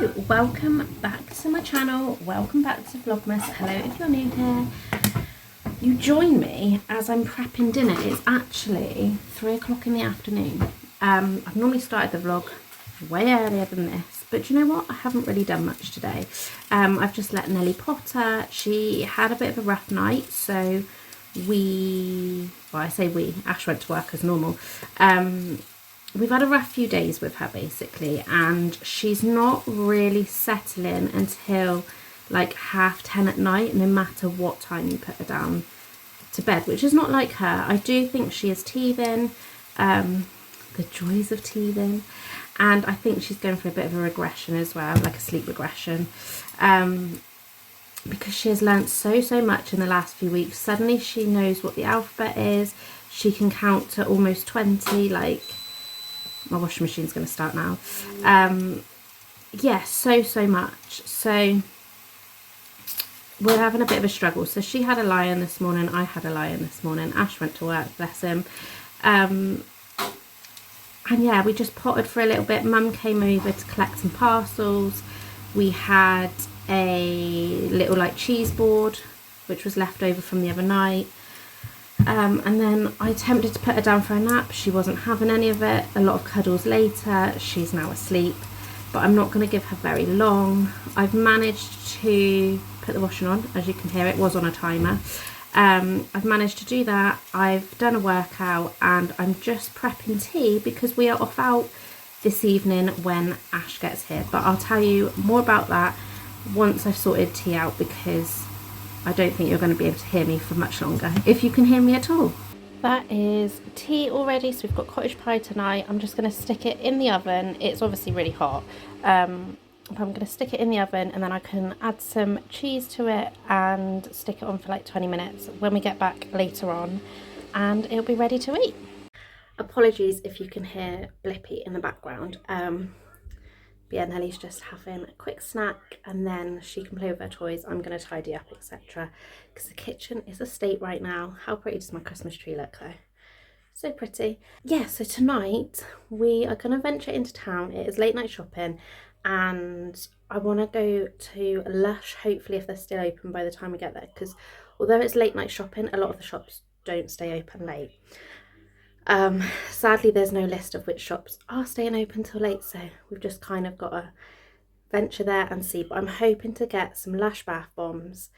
So welcome back to my channel, welcome back to Vlogmas. Hello if you're new here. You join me as I'm prepping dinner. It's actually 3 o'clock in the afternoon. I've normally started the vlog way earlier than this, but you know what, I haven't really done much today. I've just let Nelly potter. She had a bit of a rough night, so Ash went to work as normal. We've had a rough few days with her basically, and she's not really settling until like 10:30 at night, no matter what time you put her down to bed, which is not like her. I do think she is teething, the joys of teething, and I think she's going for a bit of a regression as well, like a sleep regression, because she has learnt so much in the last few weeks. Suddenly she knows what the alphabet is, she can count to almost 20, like my washing machine's going to start now. Yeah, so much. So we're having a bit of a struggle. So she had a lie-in this morning, I had a lie-in this morning, Ash went to work, bless him. And yeah, we just potted for a little bit. Mum came over to collect some parcels. We had a little like cheese board which was left over from the other night. And then I attempted to put her down for a nap. She wasn't having any of it. A lot of cuddles later, she's now asleep, but I'm not going to give her very long. I've managed to put the washing on, as you can hear, it was on a timer. I've managed to do that. I've done a workout and I'm just prepping tea because we are off out this evening when Ash gets here, but I'll tell you more about that once I've sorted tea out, because I don't think you're going to be able to hear me for much longer, if you can hear me at all. That is tea already. So we've got cottage pie tonight. I'm just going to stick it in the oven. It's obviously really hot. I'm going to stick it in the oven and then I can add some cheese to it and stick it on for like 20 minutes when we get back later on, and it'll be ready to eat. Apologies if you can hear Blippy in the background. But yeah, Nellie's just having a quick snack and then she can play with her toys. I'm going to tidy up, etc. because the kitchen is a state right now. How pretty does my Christmas tree look though? So pretty. Yeah, so tonight we are going to venture into town. It is late night shopping and I want to go to Lush, hopefully, if they're still open by the time we get there, because although it's late night shopping, a lot of the shops don't stay open late. Sadly there's no list of which shops are staying open till late, so we've just kind of got to venture there and see. But I'm hoping to get some Lush bath bombs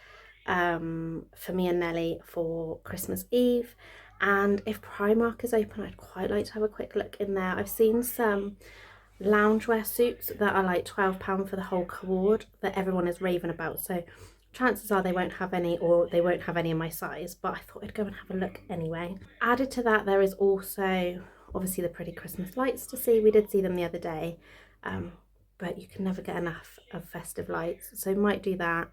for me and Nelly for Christmas Eve, and if Primark is open I'd quite like to have a quick look in there. I've seen some loungewear suits that are like £12 for the whole cord that everyone is raving about, so chances are they won't have any, or they won't have any in my size, but I thought I'd go and have a look anyway. Added to that, there is also obviously the pretty Christmas lights to see. We did see them the other day, but you can never get enough of festive lights, so might do that,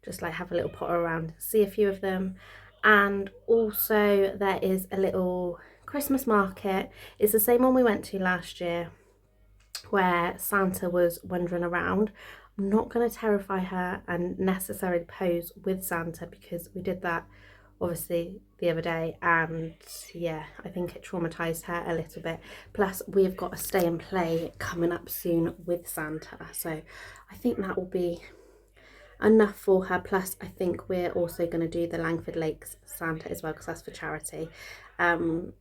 just like have a little potter around, see a few of them. And also there is a little Christmas market. It's the same one we went to last year where Santa was wandering around. I'm not going to terrify her and necessarily pose with Santa, because we did that obviously the other day and yeah, I think it traumatized her a little bit. Plus we've got a stay and play coming up soon with Santa, so I think that will be enough for her. Plus I think we're also going to do the Langford Lakes Santa as well, because that's for charity. So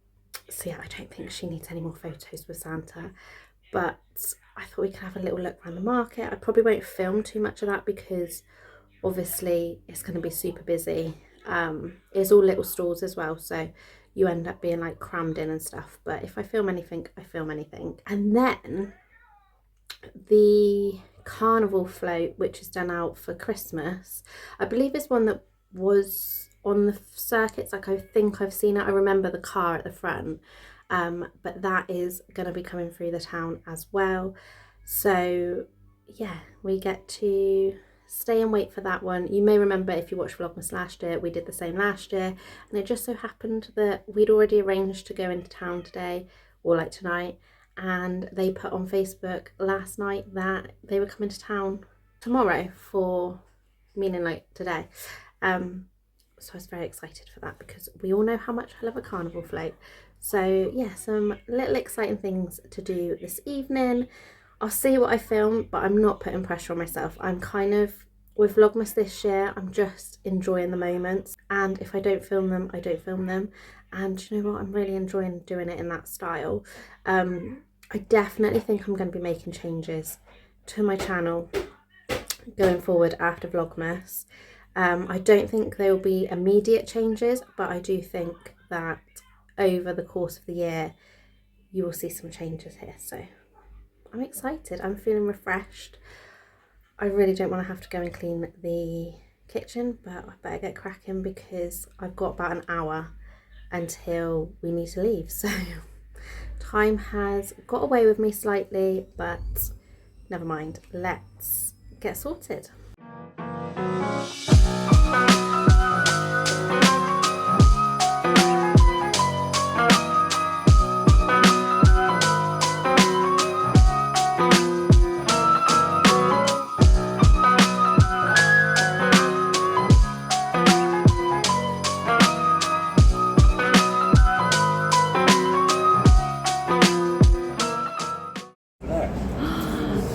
yeah, I don't think she needs any more photos with Santa, but I thought we could have a little look around the market. I probably won't film too much of that because obviously it's going to be super busy. It's all little stalls as well, so you end up being like crammed in and stuff, but if I film anything, I film anything. And then the carnival float, which is done out for Christmas, I believe is one that was on the circuits, like I think I've seen it. I remember the car at the front. But that is going to be coming through the town as well, so yeah, we get to stay and wait for that one. You may remember, if you watched Vlogmas last year, we did the same last year, and it just so happened that we'd already arranged to go into town today, or like tonight, and they put on Facebook last night that they were coming to town tomorrow, for meaning like today. So I was very excited for that, because we all know how much I love a carnival float. So yeah, some little exciting things to do this evening. I'll see what I film, but I'm not putting pressure on myself. I'm kind of, with Vlogmas this year, I'm just enjoying the moments, and if I don't film them, I don't film them. And you know what, I'm really enjoying doing it in that style. I definitely think I'm going to be making changes to my channel going forward after Vlogmas. I don't think there will be immediate changes, but I do think that over the course of the year you will see some changes here. So I'm excited, I'm feeling refreshed. I really don't want to have to go and clean the kitchen, but I better get cracking because I've got about an hour until we need to leave. So time has got away with me slightly, but never mind, let's get sorted.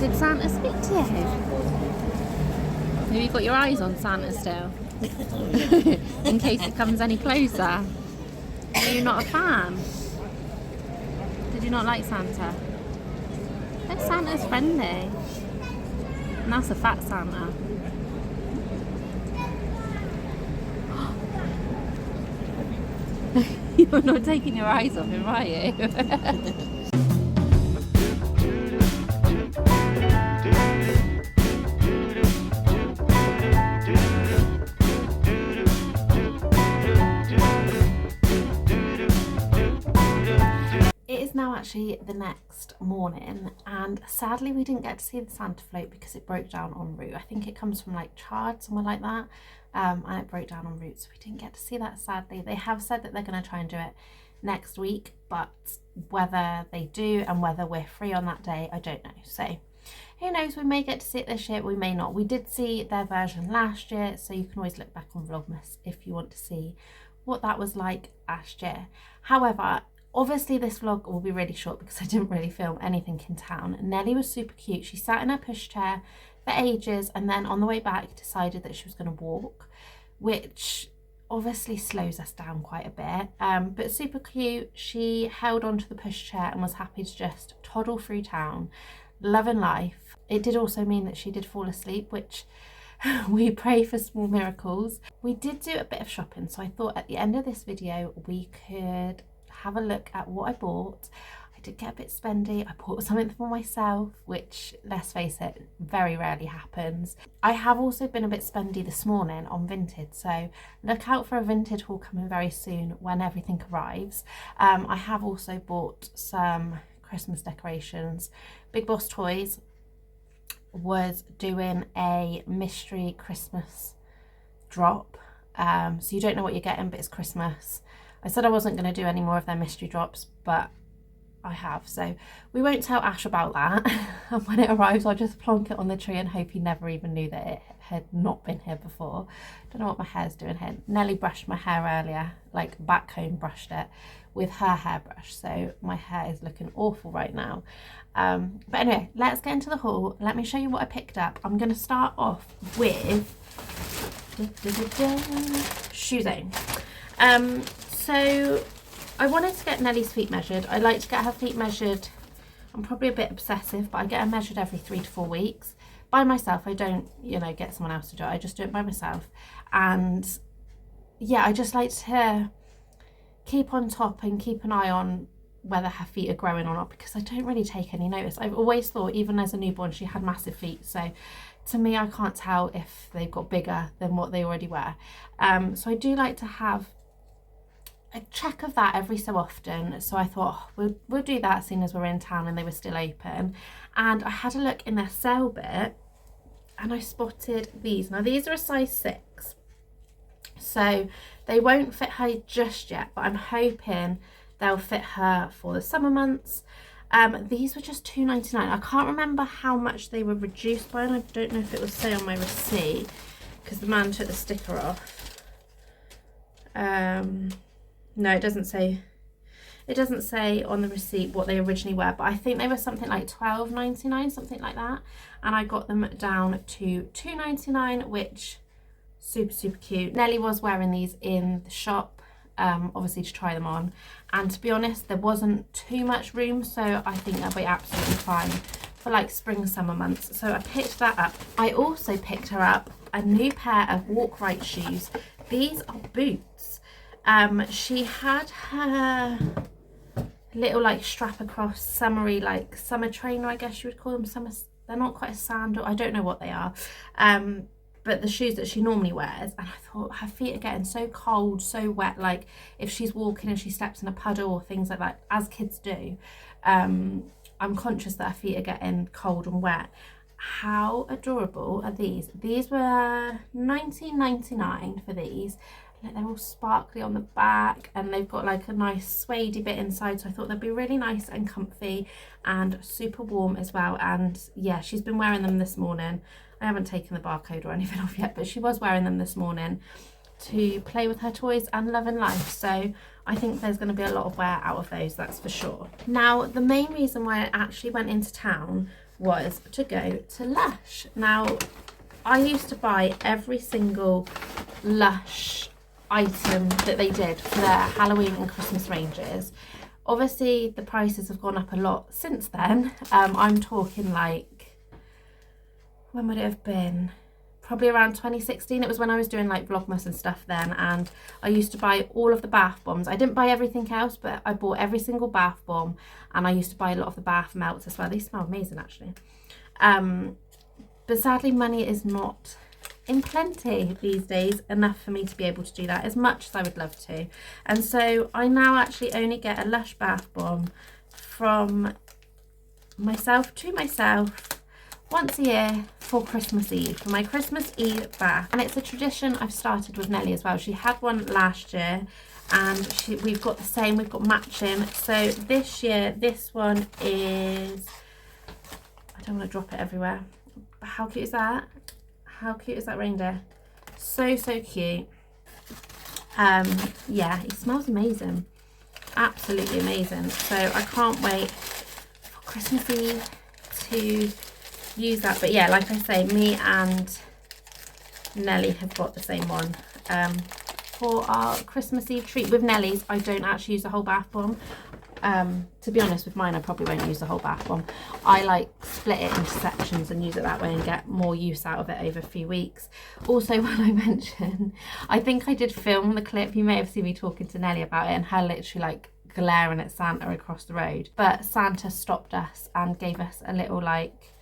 Did Santa speak to you? Have you got your eyes on Santa still? In case it comes any closer? Are you not a fan? Did you not like Santa? But Santa's friendly. And that's a fat Santa. You're not taking your eyes off him, are you? Now actually the next morning, and sadly we didn't get to see the Santa float because it broke down en route. I think it comes from like Chard, somewhere like that, and it broke down en route, so we didn't get to see that, sadly. They have said that they're going to try and do it next week, but whether they do and whether we're free on that day, I don't know. So who knows, we may get to see it this year, we may not. We did see their version last year, so you can always look back on Vlogmas if you want to see what that was like last year. However, obviously this vlog will be really short because I didn't really film anything in town. Nelly was super cute. She sat in her pushchair for ages, and then on the way back decided that she was going to walk, which obviously slows us down quite a bit, but super cute. She held onto the pushchair and was happy to just toddle through town, loving life. It did also mean that she did fall asleep, which we pray for small miracles. We did do a bit of shopping, so I thought at the end of this video we could have a look at what I bought. I did get a bit spendy. I bought something for myself, which, let's face it, very rarely happens. I have also been a bit spendy this morning on Vinted, so look out for a Vinted haul coming very soon when everything arrives. I have also bought some Christmas decorations. Big Boss Toys was doing a mystery Christmas drop, so you don't know what you're getting, but it's Christmas. I said I wasn't going to do any more of their mystery drops, but I have, so we won't tell Ash about that. And when it arrives, I'll just plonk it on the tree and hope he never even knew that it had not been here before. Don't know what my hair's doing here. Nelly brushed my hair earlier, like back home brushed it with her hairbrush, so my hair is looking awful right now. But anyway, let's get into the haul. Let me show you what I picked up. I'm going to start off with Shoe Zone. So I wanted to get Nelly's feet measured. I like to get her feet measured. I'm probably a bit obsessive, but I get her measured every 3 to 4 weeks by myself. I don't, you know, get someone else to do it. I just do it by myself. And yeah, I just like to keep on top and keep an eye on whether her feet are growing or not, because I don't really take any notice. I've always thought, even as a newborn, she had massive feet. So to me, I can't tell if they've got bigger than what they already were. So I do like to have a check of that every so often. So I thought, oh, we'll do that as soon as we're in town and they were still open. And I had a look in their sale bit and I spotted these. Now these are a size 6, so they won't fit her just yet, but I'm hoping they'll fit her for the summer months. These were just £2.99. I can't remember how much they were reduced by, and I don't know if it was say on my receipt because the man took the sticker off. No, it doesn't say. It doesn't say on the receipt what they originally were, but I think they were something like £12.99, something like that. And I got them down to £2.99, which super cute. Nelly was wearing these in the shop, obviously to try them on. And to be honest, there wasn't too much room, so I think they'll be absolutely fine for like spring, summer months. So I picked that up. I also picked her up a new pair of walk right shoes. These are boots. She had her little like strap across summery, like summer trainer, I guess you would call them. Summer, they're not quite a sandal, I don't know what they are, but the shoes that she normally wears. And I thought her feet are getting so cold, so wet, like if she's walking and she steps in a puddle or things like that, as kids do, I'm conscious that her feet are getting cold and wet. How adorable are these? These were £19.99 for these. They're all sparkly on the back, and they've got like a nice suede bit inside, so I thought they'd be really nice and comfy and super warm as well. And yeah, she's been wearing them this morning. I haven't taken the barcode or anything off yet, but she was wearing them this morning to play with her toys and love and life. So I think there's going to be a lot of wear out of those, that's for sure. Now, the main reason why I actually went into town was to go to Lush. Now, I used to buy every single Lush item that they did for their Halloween and Christmas ranges. Obviously, the prices have gone up a lot since then. I'm talking like, when would it have been? Probably around 2016. It was when I was doing like Vlogmas and stuff then, and I used to buy all of the bath bombs. I didn't buy everything else, but I bought every single bath bomb, and I used to buy a lot of the bath melts as well. They smell amazing actually. But sadly, money is not in plenty these days, enough for me to be able to do that as much as I would love to. And so I now actually only get a Lush bath bomb from myself to myself once a year for Christmas Eve, for my Christmas Eve bath. And it's a tradition I've started with Nelly as well. She had one last year, and we've got the same, we've got matching. So this year, this one is, I don't want to drop it everywhere. How cute is that? How cute is that reindeer? So cute. Yeah, it smells amazing. Absolutely amazing. So I can't wait for Christmas Eve to use that. But yeah, like I say, me and Nelly have got the same one for our Christmas Eve treat. With Nelly's, I don't actually use the whole bath bomb. To be honest, with mine I probably won't use the whole bath bomb. I like split it into sections and use it that way and get more use out of it over a few weeks. Also, when I mention, I think I did film the clip, you may have seen me talking to Nelly about it, and her literally like glaring at Santa across the road. But Santa stopped us and gave us a little like,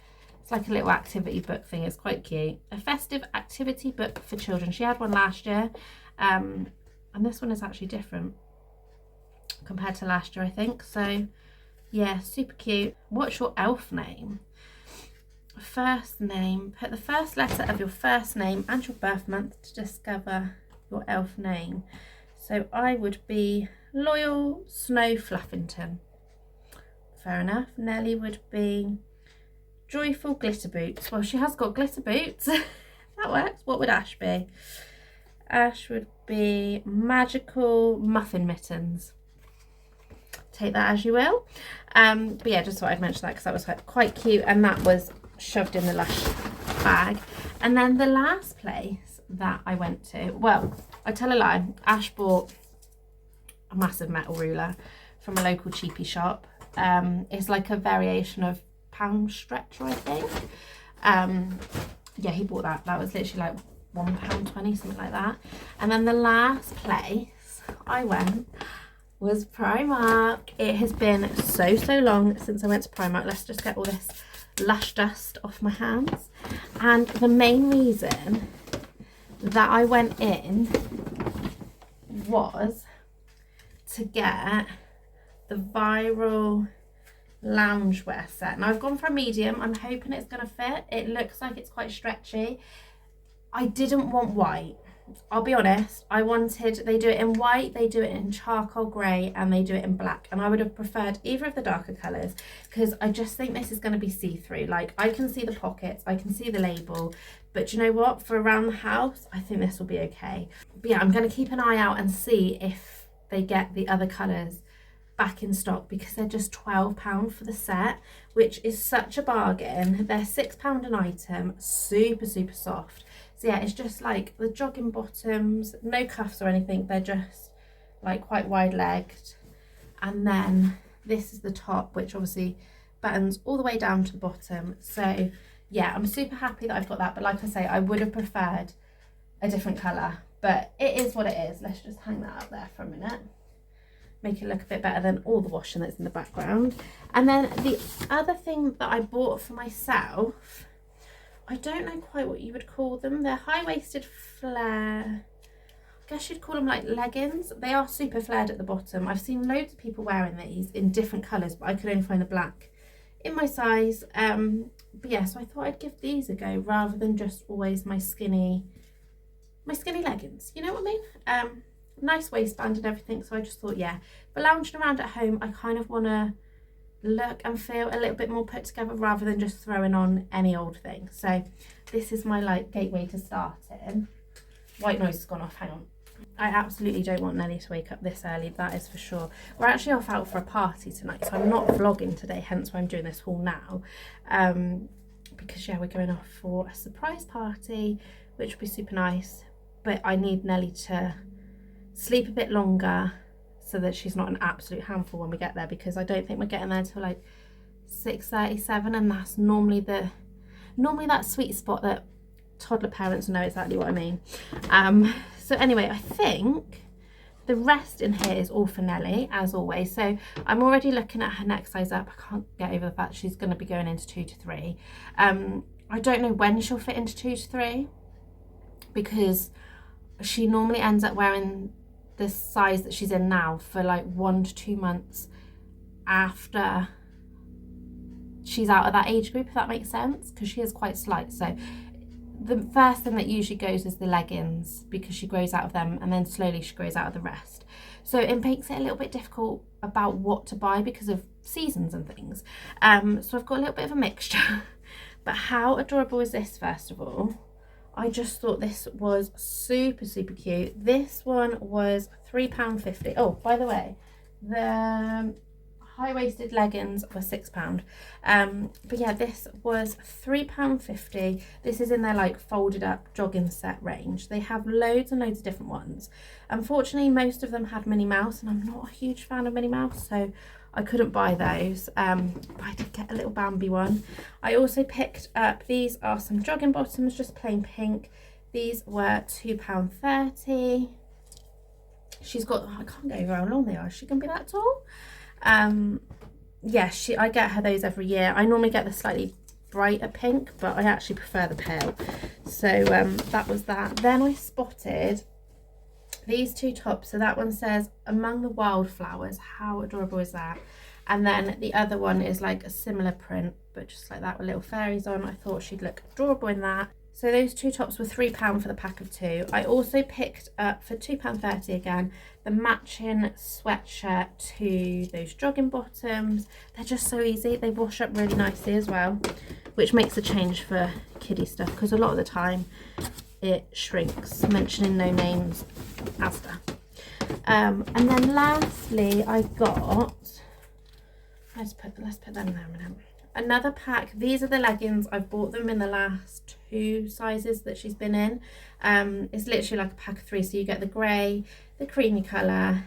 it's like a little activity book thing. It's quite cute. A festive activity book for children. She had one last year, and this one is actually different compared to last year, I think. So yeah, super cute. What's your elf name? First name. Put the first letter of your first name and your birth month to discover your elf name. So I would be Loyal Snow Fluffington. Fair enough. Nelly would be Joyful Glitter Boots. Well, she has got glitter boots. That works. What would Ash be? Ash would be Magical Muffin Mittens. Take that as you will. But yeah, just thought I'd mention that because that was quite cute, and that was shoved in the Lush bag. And then the last place that I went to, well, I tell a lie, Ash bought a massive metal ruler from a local cheapie shop. It's like a variation of pound stretcher, I think. Yeah, he bought that. That was literally like £1.20, something like that. And then the last place I went was Primark. It has been so long since I went to Primark. Let's just get all this Lush dust off my hands. And the main reason that I went in was to get the viral loungewear set. Now I've gone for a medium. I'm hoping it's going to fit. It looks like it's quite stretchy. I didn't want white. I'll be honest, I wanted, they do it in white, they do it in charcoal grey, and they do it in black, and I would have preferred either of the darker colours because I just think this is going to be see-through. Like, I can see the pockets, I can see the label, but you know what, for around the house I think this will be okay. But yeah, I'm going to keep an eye out and see if they get the other colours back in stock because they're just £12 for the set, which is such a bargain. They're £6 an item, super soft. So yeah, it's just like the jogging bottoms, no cuffs or anything, they're just like quite wide legged. And then this is the top, which obviously buttons all the way down to the bottom. So yeah, I'm super happy that I've got that, but like I say, I would have preferred a different colour, but it is what it is. Let's just hang that up there for a minute, make it look a bit better than all the washing that's in the background. And then the other thing that I bought for myself, I don't know quite what you would call them. They're high-waisted flare, I guess you'd call them like leggings. They are super flared at the bottom. I've seen loads of people wearing these in different colours, but I could only find the black in my size. But yeah, so I thought I'd give these a go rather than just always my skinny leggings, you know what I mean? Nice waistband and everything, so I just thought, yeah, for lounging around at home, I kind of want to look and feel a little bit more put together rather than just throwing on any old thing. So this is my like gateway to starting. White noise has gone off, hang on. I absolutely don't want Nelly to wake up this early, that is for sure. We're actually off out for a party tonight, so I'm not vlogging today, hence why I'm doing this haul now. Because yeah, we're going off for a surprise party, which will be super nice. But I need Nelly to sleep a bit longer so that she's not an absolute handful when we get there, because I don't think we're getting there till like 6:37, and that's normally that sweet spot that toddler parents know exactly what I mean. So anyway, I think the rest in here is all for Nelly, as always. So I'm already looking at her next size up. I can't get over the fact she's going to be going into 2 to 3. I don't know when she'll fit into 2 to 3, because she normally ends up wearing the size that she's in now for like 1 to 2 months after she's out of that age group, if that makes sense, because she is quite slight. So the first thing that usually goes is the leggings, because she grows out of them, and then slowly she grows out of the rest. So it makes it a little bit difficult about what to buy because of seasons and things. So I've got a little bit of a mixture. But how adorable is this, first of all? I just thought this was super cute. This one was £3.50. Oh, by the way, the high-waisted leggings were £6. But yeah, this was £3.50. This is in their like folded up jogging set range. They have loads and loads of different ones. Unfortunately, most of them had Minnie Mouse, and I'm not a huge fan of Minnie Mouse, so I couldn't buy those. But I did get a little Bambi one. I also picked up, these are some jogging bottoms, just plain pink. These were £2.30. She's got, I can't get over how long they are. Is she gonna be that tall? Yeah, I get her those every year. I normally get the slightly brighter pink, but I actually prefer the pale. So that was that. Then I spotted these two tops. So that one says Among the Wildflowers. How adorable is that? And then the other one is like a similar print, but just like that with little fairies on. I thought she'd look adorable in that. So those two tops were £3 for the pack of 2. I also picked up for £2.30 again the matching sweatshirt to those jogging bottoms. They're just so easy. They wash up really nicely as well, which makes a change for kiddie stuff, because a lot of the time it shrinks. Mentioning no names, Asda. And then lastly, I got, let's put them there a minute. Another pack. These are the leggings. I've bought them in the last 2 sizes that she's been in. It's literally like a pack of 3, so you get the grey, the creamy colour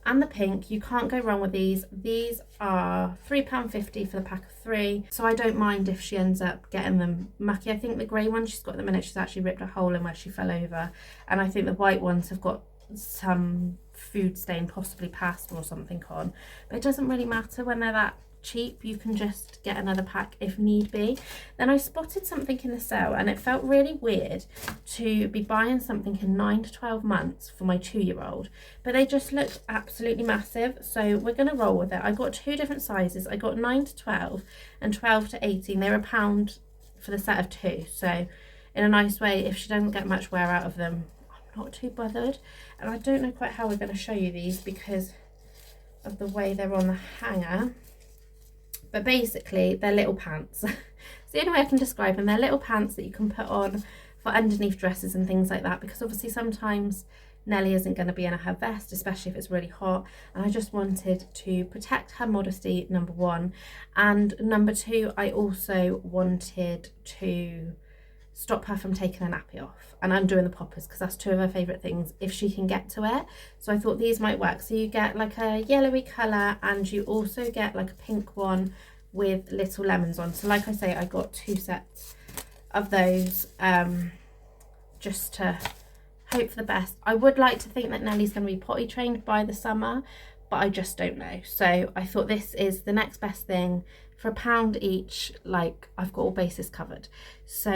and the pink. You can't go wrong with these. These are £3.50 for the pack of 3, so I don't mind if she ends up getting them mucky. I think the grey one she's got at the minute, she's actually ripped a hole in where she fell over, and I think the white ones have got some food stain, possibly pasta or something on, but it doesn't really matter when they're that cheap. You can just get another pack if need be. Then I spotted something in the sale, and it felt really weird to be buying something in 9 to 12 months for my 2-year-old, but they just looked absolutely massive, so we're going to roll with it. I got 2 different sizes. I got 9 to 12 and 12 to 18. They were £1 for the set of 2, so in a nice way, if she doesn't get much wear out of them, I'm not too bothered. And I don't know quite how we're going to show you these because of the way they're on the hanger. But basically, they're little pants. It's the only way I can describe them. They're little pants that you can put on for underneath dresses and things like that, because obviously sometimes Nelly isn't going to be in her vest, especially if it's really hot, and I just wanted to protect her modesty, number one, and number two, I also wanted to stop her from taking a nappy off and undoing the poppers, because that's two of her favourite things if she can get to it. So I thought these might work. So you get like a yellowy colour, and you also get like a pink one with little lemons on. So like I say, I got 2 sets of those, just to hope for the best. I would like to think that Nelly's going to be potty trained by the summer, but I just don't know. So I thought this is the next best thing. For £1 each, like, I've got all bases covered. So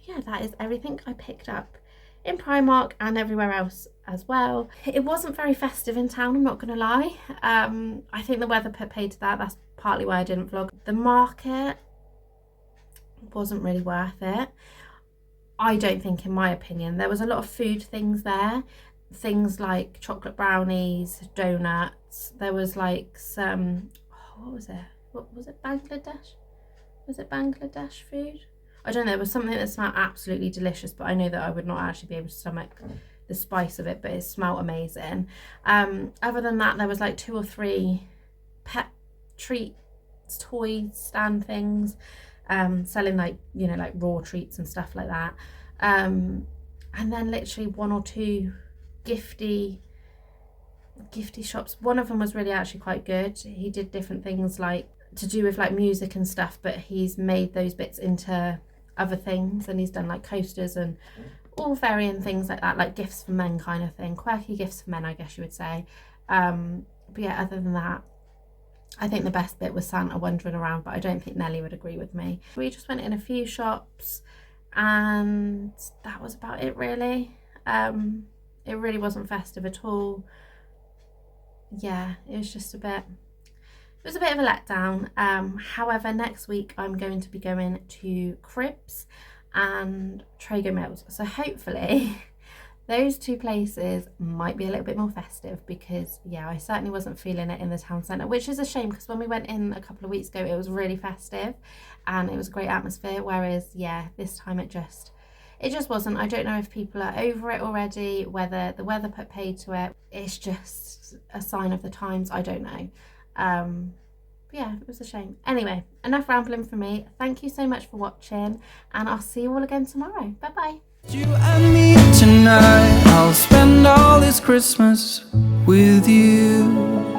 yeah, that is everything I picked up in Primark and everywhere else as well. It wasn't very festive in town, I'm not gonna lie. I think the weather put paid to that. That's partly why I didn't vlog. The market wasn't really worth it, I don't think, in my opinion. There was a lot of food things there, things like chocolate brownies, donuts. There was like some, what was it? What was it, Bangladesh? Was it Bangladesh food? I don't know, it was something that smelled absolutely delicious, but I know that I would not actually be able to stomach the spice of it, but it smelled amazing. Other than that, there was like 2 or 3 pet treats, toy stand things, selling like, you know, like raw treats and stuff like that. And then literally 1 or 2 gifty shops. One of them was really actually quite good. He did different things like to do with like music and stuff, but he's made those bits into other things, and he's done like coasters and all varying things like that, like gifts for men kind of thing, quirky gifts for men, I guess you would say. But yeah, other than that, I think the best bit was Santa wandering around, but I don't think Nelly would agree with me. We just went in a few shops and that was about it really. It really wasn't festive at all. Yeah, it was just a bit, it was a bit of a letdown. However, next week I'm going to be going to Cribs and Trago Mills, so hopefully those 2 places might be a little bit more festive, because yeah, I certainly wasn't feeling it in the town centre, which is a shame, because when we went in a couple of weeks ago it was really festive and it was a great atmosphere, whereas yeah, this time it just wasn't. I don't know if people are over it already, whether the weather put paid to it. It's just a sign of the times, I don't know. Yeah, it was a shame. Anyway, enough rambling for me. Thank you so much for watching, and I'll see you all again tomorrow. Bye bye. You and me tonight, I'll spend all this Christmas with you.